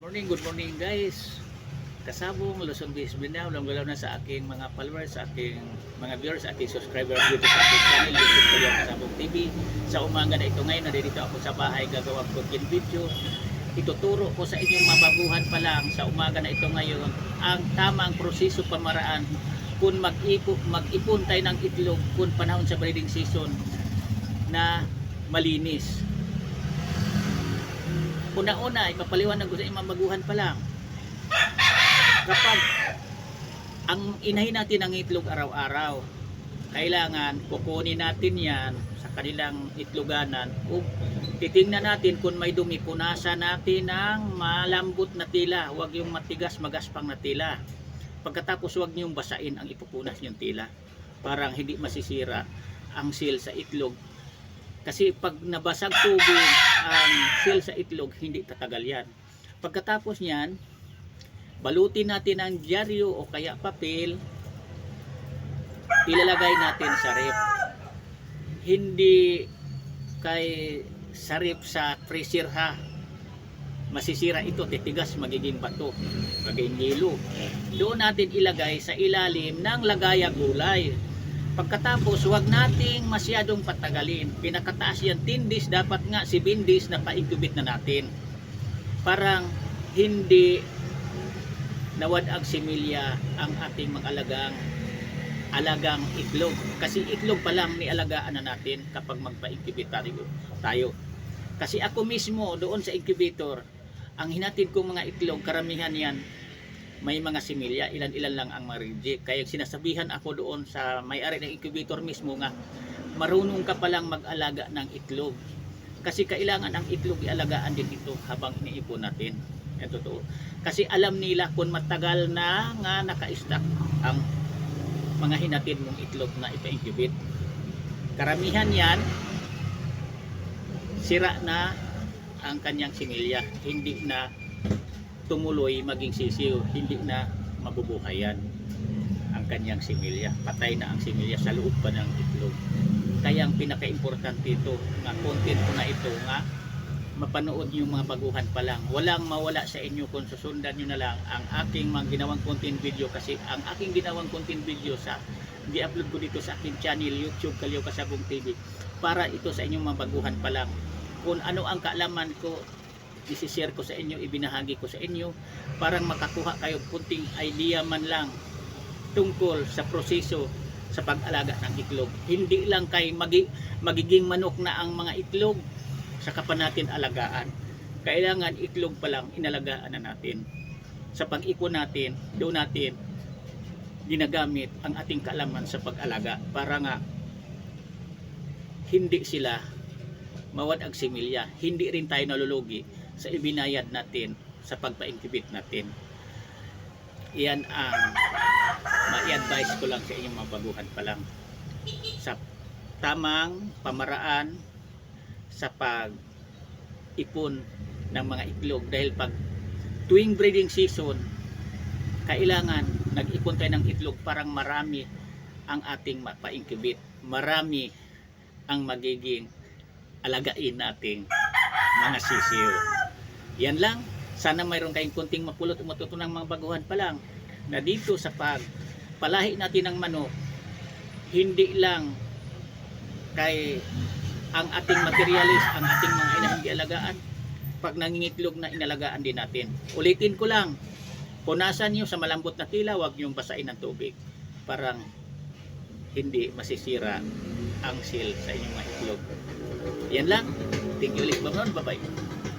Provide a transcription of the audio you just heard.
Good morning guys. Kasabong Luzon Bis Binao, galaw na sa aking mga followers, sa aking mga viewers, sa aking subscribers dito sa aking channel YouTube kayo Kasabong TV. Sa umaga na ito ngayon, nandito ako sa bahay gagawa ko ng video. Ituturo ko sa inyong mababuhan pa lang sa umaga na ito ngayon ang tamang proseso pamaraan kung mag-ipon tayo ng itlog kung panahon sa breeding season na malinis. Una-una, ipapaliwanag ko sa inyong mababuhan pa lang. Kapag ang inahin natin ang itlog araw-araw, kailangan kukunin natin yan sa kanilang itloganan o titingnan natin kung may dumi, punasan natin ng malambot na tila, huwag yung matigas magaspang na tila. Pagkatapos huwag niyong basain ang ipupunas niyong tila, parang hindi masisira ang seal sa itlog. Kasi pag nabasag tubig ang seal sa itlog, hindi tatagal yan. Pagkatapos niyan, balutin natin ang dyaryo o kaya papel, ilalagay natin sa ref. Hindi kay sa ref sa freezer ha, masisira ito, titigas, magiging bato, magiging yelo. Doon natin ilagay sa ilalim ng lagayang gulay. Pagkatapos huwag nating masyadong patagalin, pinakataas yan 10 days, dapat nga 7 days na pa-incubate na natin, parang hindi nawadag similya ang ating mga alagang itlog. Kasi itlog pa lang nialagaan na natin kapag magpa-incubate tayo. Kasi ako mismo doon sa incubator, ang hinatid kong mga itlog, karamihan yan may mga similya, ilan-ilan lang ang ma-reject. Kaya sinasabihan ako doon sa may-ari ng incubator mismo nga, marunong ka palang mag-alaga ng itlog. Kasi kailangan ang itlog ialagaan din ito habang iniipon natin. Yan totoo. Kasi alam nila kung matagal na nga naka-stack ang mga hinatid mong itlog na ipa-incubate. Karamihan yan, sira na ang kanyang similya. Hindi na tumuloy maging sisiw, hindi na mabubuhay yan ang kanyang similya. Patay na ang similya sa loob pa ng itlog. Kaya ang pinaka-importante ito, nga content ko na ito, nga mapanood yung mga baguhan pa lang. Walang mawala sa inyo kung susundan nyo na lang ang aking mga ginawang content video, kasi ang aking ginawang content video sa di-upload ko dito sa aking channel YouTube Kalyaw Kasabong TV, para ito sa inyong mga baguhan pa lang. Kung ano ang kaalaman ko, i-share ko sa inyo, ibinahagi ko sa inyo, parang makakuha kayo kunting idea man lang tungkol sa proseso sa pag-alaga ng itlog. Hindi lang kay magiging manok na ang mga itlog saka pa natin alagaan. Kailangan itlog pa lang inalagaan na natin. Sa pag-ipon natin, doon natin ginagamit ang ating kaalaman sa pag-alaga para nga hindi sila mawadag similya, hindi rin tayo nalulugi sa ibinayad natin sa pagpa-incubate natin. Iyan ang ma-advise ko lang sa inyong mga baguhan pa lang sa tamang pamaraan sa pag-ipon ng mga itlog. Dahil pag tuwing breeding season, kailangan nag-ipon tayo ng itlog, parang marami ang ating mapa-incubate, marami ang magiging alagain nating mga sisiw. Yan lang. Sana mayroon kayong kunting mapulot o matutunang mga baguhan pa lang na dito sa pagpalahi natin ng manok, hindi lang kay ang ating materialis, ang ating mga inahing alagaan, pag nangingitlog na inalagaan din natin. Ulitin ko lang, punasan nyo sa malambot na tila, huwag nyong basain ng tubig, parang hindi masisira ang seal sa inyong mga itlog. Yan lang. Thank you ulit. Bye-bye.